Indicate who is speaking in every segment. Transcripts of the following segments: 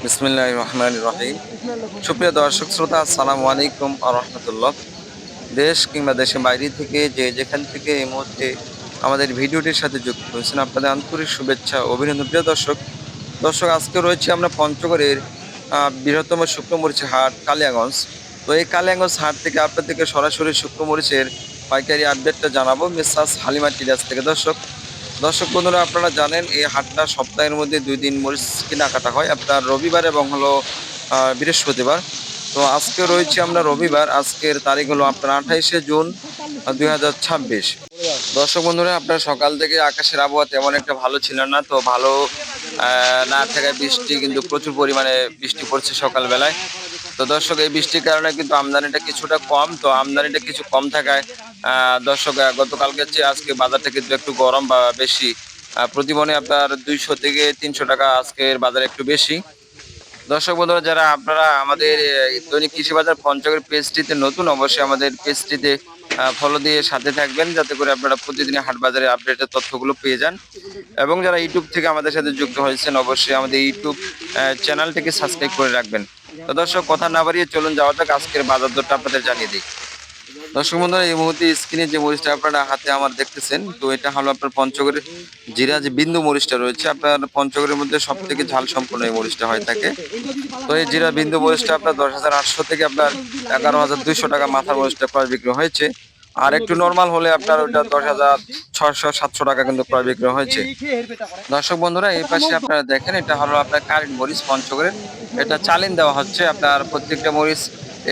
Speaker 1: বিসমিল্লাহির রহমানির রহিম। সুপ্রিয় দর্শক শ্রোতা, আসসালামু আলাইকুম ওয়া রাহমাতুল্লাহ। দেশ কিংবা দেশের বাইরে থেকে যেখান থেকে এই মুহূর্তে আমাদের ভিডিওটির সাথে যুক্ত হয়েছেন, আপনাদের আন্তরিক শুভেচ্ছা ও অভিনন্দন। প্রিয় দর্শক, আজকে রয়েছে আমরা পঞ্চগড়ের বৃহত্তম শুকনো মরিচের হাট কালিয়াগঞ্জ। তো এই কালিয়াগঞ্জ হাট থেকে আপনাদেরকে সরাসরি শুকনো মরিচের পাইকারি আপডেটটা জানাবো মিসেস হালিমা টিলার্স থেকে। দর্শক বন্ধুরা, আপনারা জানেন এই হাটটা সপ্তাহের মধ্যে 2 দিন মরিচ কেনাকাটা হয়, আপনার রবিবার এবং হলো বৃহস্পতিবার। তো আজকে রয়েছে আমরা রবিবার, আজকের তারিখ হলো আপনার 28শে জুন 2026। দর্শক বন্ধুরা, আপনার সকাল থেকে আকাশের আবহাওয়া তেমন একটা ভালো ছিল না, তো ভালো না থাকায় বৃষ্টি কিন্তু প্রচুর পরিমাণে বৃষ্টি পড়ছে সকালবেলায়। তো দর্শক, এই বৃষ্টির কারণে কিন্তু আমদানিটা কিছুটা কম, তো আমদানিটা কিছু কম থাকায় দর্শক গতকালকে চেয়ে আজকে বাজারটা কিন্তু একটু গরম বা বেশি। প্রতি মনে আপনার 200 থেকে 300 টাকা আজকের বাজারে একটু বেশি। দর্শক বন্ধুরা, যারা আপনারা আমাদের দৈনিক কৃষি বাজার পঞ্চগড় পেজটিতে নতুন, অবশ্যই আমাদের পেজটিতে ফলো দিয়ে সাথে থাকবেন, যাতে করে আপনারা প্রতিদিন হাট বাজারের আপডেটের তথ্যগুলো পেয়ে যান। এবং যারা ইউটিউব থেকে আমাদের সাথে যুক্ত হয়েছেন, অবশ্যই আমাদের ইউটিউব চ্যানেলটিকে সাবস্ক্রাইব করে রাখবেন। তো দর্শক, কথা না বাড়িয়ে চলুন যাওয়া যাক, আজকের বাজার দরটা আপনাদের জানিয়ে দিই। দর্শক বন্ধুরা, এই মুহূর্তে স্ক্রিনে যে মরিচটা আপনারা হাতে আমার দেখতেছেন, তো এটা হলো আপনার পঞ্চগড়ের জিরা যে বিন্দু মরিচটা রয়েছে। আপনার পঞ্চগড়ের মধ্যে সব থেকে ঝাল সম্পূর্ণ এই মরিচটা হয়ে থাকে। তো এই জিরা বিন্দু মরিচটা আপনার 10,800 থেকে আপনার 11,200 টাকা মাথার মরিচটা ক্রয় বিক্রি হয়েছে। আর একটু নর্মাল হলে আপনার ওইটা 10,600-700 টাকা কিন্তু ক্রয় বিক্রি হয়েছে। দর্শক বন্ধুরা, এই পাশে আপনারা দেখেন, এটা হলো আপনার কারেন্ট মরিচ পঞ্চগড়ের। এটা চালিন দেওয়া হচ্ছে, আপনার প্রত্যেকটা মরিচ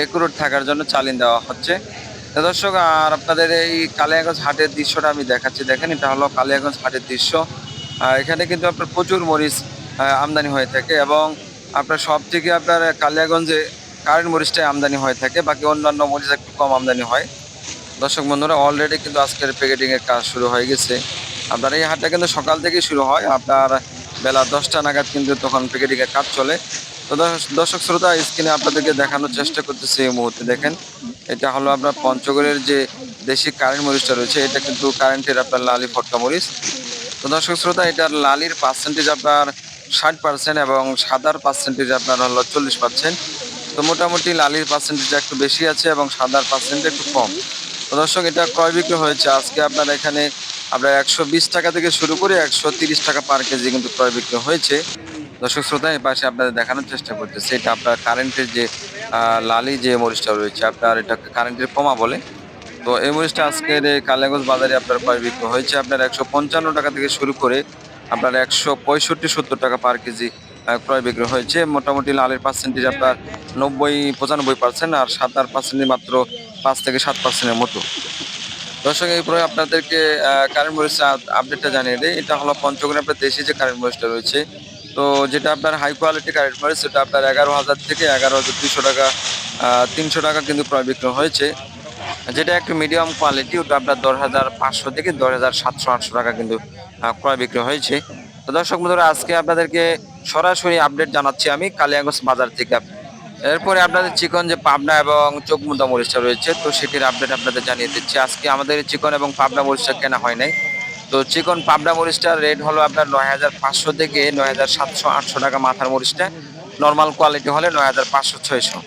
Speaker 1: একুরেট থাকার জন্য চালিন দেওয়া হচ্ছে। তো দর্শক, আর আপনাদের এই কালিয়াগঞ্জ হাটের দৃশ্যটা আমি দেখাচ্ছি। দেখেন, এটা হলো কালিয়াগঞ্জ হাটের দৃশ্য। এখানে কিন্তু আপনার প্রচুর মরিচ আমদানি হয়ে থাকে, এবং আপনার সব থেকে আপনার কালিয়াগঞ্জে কারেন্ট মরিচটাই আমদানি হয়ে থাকে, বাকি অন্যান্য মরিচ একটু কম আমদানি হয়। দর্শক বন্ধুরা, অলরেডি কিন্তু আজকের প্যাকেটিং এর কাজ শুরু হয়ে গেছে। আপনার এই হাটটা কিন্তু সকাল থেকেই শুরু হয়, আপনার বেলা 10টা নাগাদ কিন্তু তখন প্যাকেটিং এর কাজ চলে। তো দর্শক শ্রোতা, স্ক্রিনে আপনাদেরকে দেখানোর চেষ্টা করতেছি এই মুহূর্তে। দেখেন, এটা হলো আপনার পঞ্চগড়ের যে দেশি কারেন্ট মরিচটা রয়েছে, এটা কিন্তু কারেন্টের আপনার লালি ফটকা মরিচ। তো দর্শক শ্রোতা, এটার লালির পার্সেন্টেজ আপনার 60% এবং সাদার পার্সেন্টেজ আপনার হলো 40%। তো মোটামুটি লালির পার্সেন্টেজ একটু বেশি আছে এবং সাদার পার্সেন্টেজ একটু কম। তো দর্শক, এটা ক্রয় বিক্রি হয়েছে আজকে আপনার এখানে আপনার 120 টাকা থেকে শুরু করে 130 টাকা পার কেজি কিন্তু ক্রয় বিক্রি হয়েছে। দর্শক শ্রোতা, এই পাশে আপনাদের দেখানোর চেষ্টা করতেছে, এটা আপনার কারেন্টের যে লালি যে মরিচটা রয়েছে, আপনার এটাকে কারেন্টের কমা বলে। তো এই মরিচটা আজকের এই কালিয়াগঞ্জ বাজারে আপনার ক্রয় বিক্রি হয়েছে আপনার 155 টাকা থেকে শুরু করে আপনার 165-70 টাকা পার কেজি ক্রয় বিক্রি হয়েছে। মোটামুটি লালের পার্সেন্টেজ আপনার 90-95%, আর সাদার পার্সেন্টেজ মাত্র 5 থেকে 7%-এর মতো। দর্শক, এই পরে আপনাদেরকে কারেন্ট মরিচ আপডেটটা জানিয়ে দেয়। এটা হলো পঞ্চগড়ে আপনার দেশি যে কারেন্ট মরিচটা রয়েছে, তো যেটা আপনার হাই কোয়ালিটি কারেন্ট মরিচ, সেটা আপনার 11,000 থেকে 11,200 টাকা 300 টাকা কিন্তু ক্রয় বিক্রি হয়েছে। যেটা একটু মিডিয়াম কোয়ালিটি, ওটা আপনার 10,500 থেকে 10,700-800 টাকা কিন্তু ক্রয় বিক্রি হয়েছে। তো দর্শক বন্ধুরা, আজকে আপনাদেরকে সরাসরি আপডেট জানাচ্ছি আমি কালিয়াগঞ্জ বাজার থেকে। এরপরে আপনাদের চিকন যে পাবনা এবং চোখমুদা মরিচটা রয়েছে, তো সেটির আপডেট আপনাদের জানিয়ে দিচ্ছি। আজকে আমাদের চিকন এবং পাবনা মরিচটা কেনা হয় নাই। তো চিকন পাবনা মরিচটার রেট হলো আপনার 9,500 থেকে 9,700-800 টাকা মাথার মরিচটা। নর্মাল কোয়ালিটি হলে 9,500-600।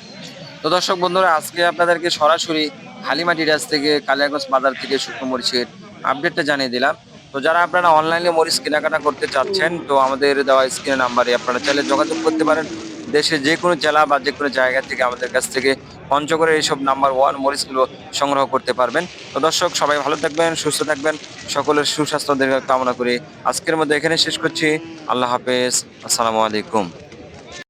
Speaker 1: তো দর্শক বন্ধুরা, আজকে আপনাদেরকে সরাসরি হালিমা টিলার্স থেকে কালিয়াগঞ্জ বাজার থেকে শুকনো মরিচের আপডেটটা জানিয়ে দিলাম। তো যারা আপনারা অনলাইনে মরিচ কেনাকাটা করতে চাচ্ছেন, তো আমাদের দেওয়া স্ক্রিনের নাম্বারে আপনারা চাইলে যোগাযোগ করতে পারেন। দেশের যে কোনো জেলা বা যে কোনো জায়গা থেকে আমাদের কাছ থেকে পঞ্চগড়ের এইসব নাম্বার 1 মরিচগুলো সংগ্রহ করতে পারবেন। তো দর্শক, সবাই ভালো থাকবেন, সুস্থ থাকবেন, সকলের সুস্বাস্থ্য কামনা করে আজকের মধ্যে এখানে শেষ করছি। আল্লাহ হাফেজ, আসসালামু আলাইকুম।